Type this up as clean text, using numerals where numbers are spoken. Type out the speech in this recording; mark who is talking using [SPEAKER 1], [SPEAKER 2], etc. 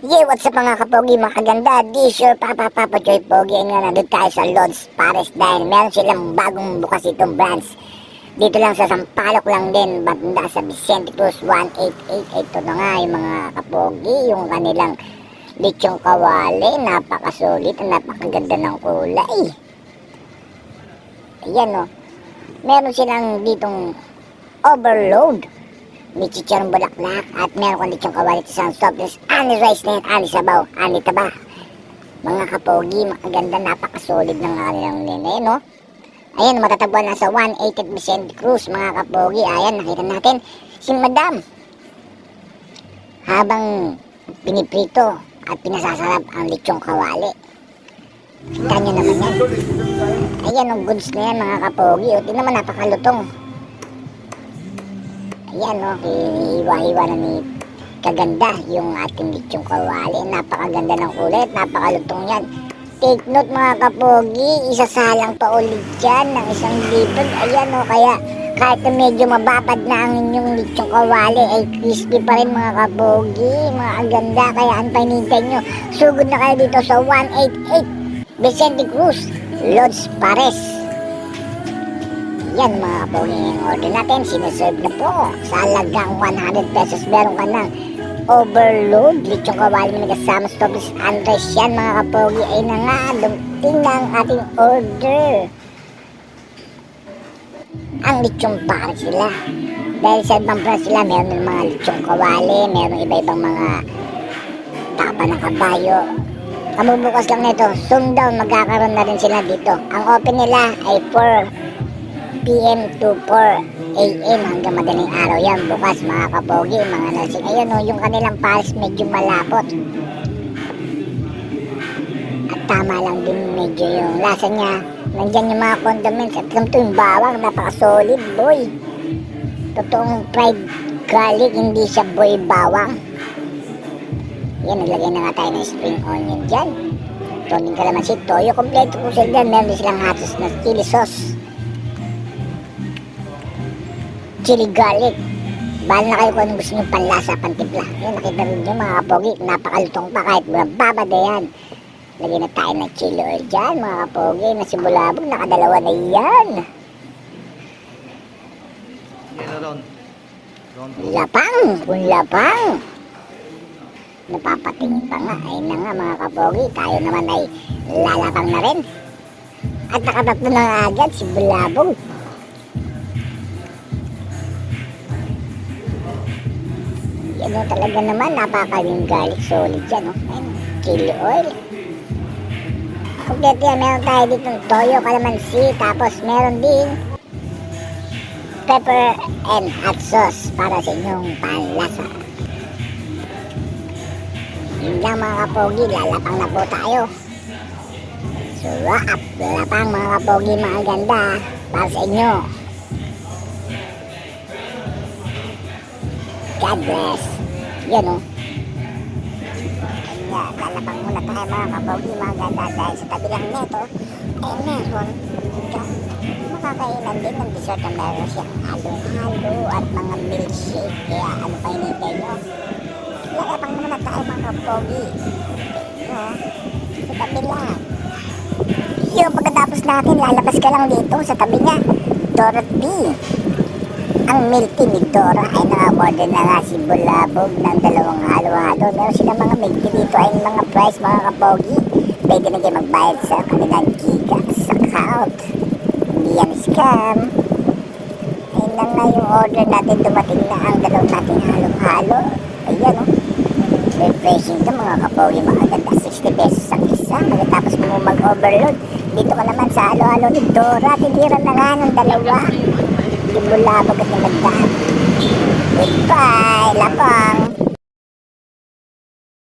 [SPEAKER 1] Yeah, what's up mga kapogi, mga kaganda? This your Papa Joy Pogi. Ngayon nandun tayo sa Lodge Pares dahil meron silang bagong bukas itong branch. Dito lang sa Sampaloc lang din, banda sa Vicente Cruz 1888. Ito na nga yung mga kapogi, yung kanilang lechong kawali. Napakasulit, napakaganda ng kulay. Ayan o, meron silang ditong overload. May chicharong bulaklak at meron kong lechong kawali sa softness, ani rice net, ani sabaw, ani taba. Mga kapogi, maganda, napakasolid ng kanilang nene, no? Ayan, matatagpuan na sa 180 Vicente Cruz, mga kapogi. Ayan, nakita natin si Madam habang piniprito at pinasasarap ang lechong kawali. Kita nyo naman yan. Ayan, ang goods na yan, mga kapogi. O, tingnan mo, napakalutong. Ayan o, hiwa-hiwa na ni kaganda yung ating lechong kawali. Napakaganda ng kulay, napakalutong yan. Take note mga kapogi, isasalang pa ulit yan ng 1,000. Ayan o, kaya kahit na medyo mababad na ang inyong lechong kawali ay crispy pa rin mga kapogi, mga kaganda. Kaya antay nintay nyo, sugod na kayo dito sa 188 Vicente Cruz, Lodge Pares. Yan mga kapogi, yung order natin, sineserve na po sa halagang 100 pesos. Meron ka ng overload, lechong kawali na nagkasama sa toppings Andres. Yan mga kapogi, ay na nga, dumating na ang ating order. Ang lechong pares sila. Dahil sa ibang branch sila, meron ng mga lechong kawali, meron iba-ibang mga tapa ng kabayo. Kamubukas lang nito, soon down, magkakaroon na rin sila dito. Ang open nila ay 4 PM to 4 AM hanggang madaling araw yan bukas mga kapogi, mga lasing. Ayan o, yung kanilang pares medyo malapot at tama lang din medyo yung lasa niya. Nandyan yung mga condiments at ganito yung bawang, napaka-solid boy. Totoong fried garlic, hindi siya boy bawang. Yan, naglagay na nga tayo ng spring onion dyan. Toning kalamansi, toyo, kompleto po sila dyan. Meron din silang hot sauce na chili sauce, chili garlic. Bahala na kayo kung anong gusto nyo panlasa, pantimpla. Yan, nakita rin nyo mga kapogi, napakalutong pa kahit babad na yan. Lagyan na tayo ng chili oil dyan mga kapogi, na sibulabog, nakadalawa na yan. Lapang, kung lapang. Napapatingin pa nga, ayun na nga mga kapogi, tayo naman ay lalapang na rin. At nakatatlo na nga agad, sibulabog. Yan o, talaga naman, napakaling garlic solid yan o. Ayun, chili oil. Kompleto yan, meron tayo dito ng toyo, kalamansi, tapos meron din pepper and hot sauce para sa inyong panlasa. Yun lang mga kapogi, lalapang na po tayo. Surap, lalapang mga kapogi, mga ganda para sa inyo. God bless. Yan o. Kanya, lalapang muna tayo mga kapogi, mga ganda. Dahil sa tabi lang nito ay meron makakainan din ng dessert na meron siyang halo-halo at mga milkshake. Kaya ano pa hinintay nyo? Lalapang muna tayo mga kapogi. Sa tabi lang. Yung pagkatapos natin, lalabas ka lang dito sa tabi niya. Dorothy. Ang milk tea ni Dora ay naka-order na nga si Bulabog ng 2 halo-halo. Meron silang mga milk tea dito ay mga price mga kapogi. Pwede na kayo magbayad sa kanilang Gcash account. Hindi yan scam. Ayun lang na yung order natin, dumating na ang 2 nating halo-halo. Ayan o. Refreshing to mga kapogi, mga ganda. 60 pesos ang isa. Pagkatapos mo mag-overload, dito ka naman sa halo-halo ni Dora. Titira na nga ng 2. Bulabog at nagdaan. Goodbye, lapang.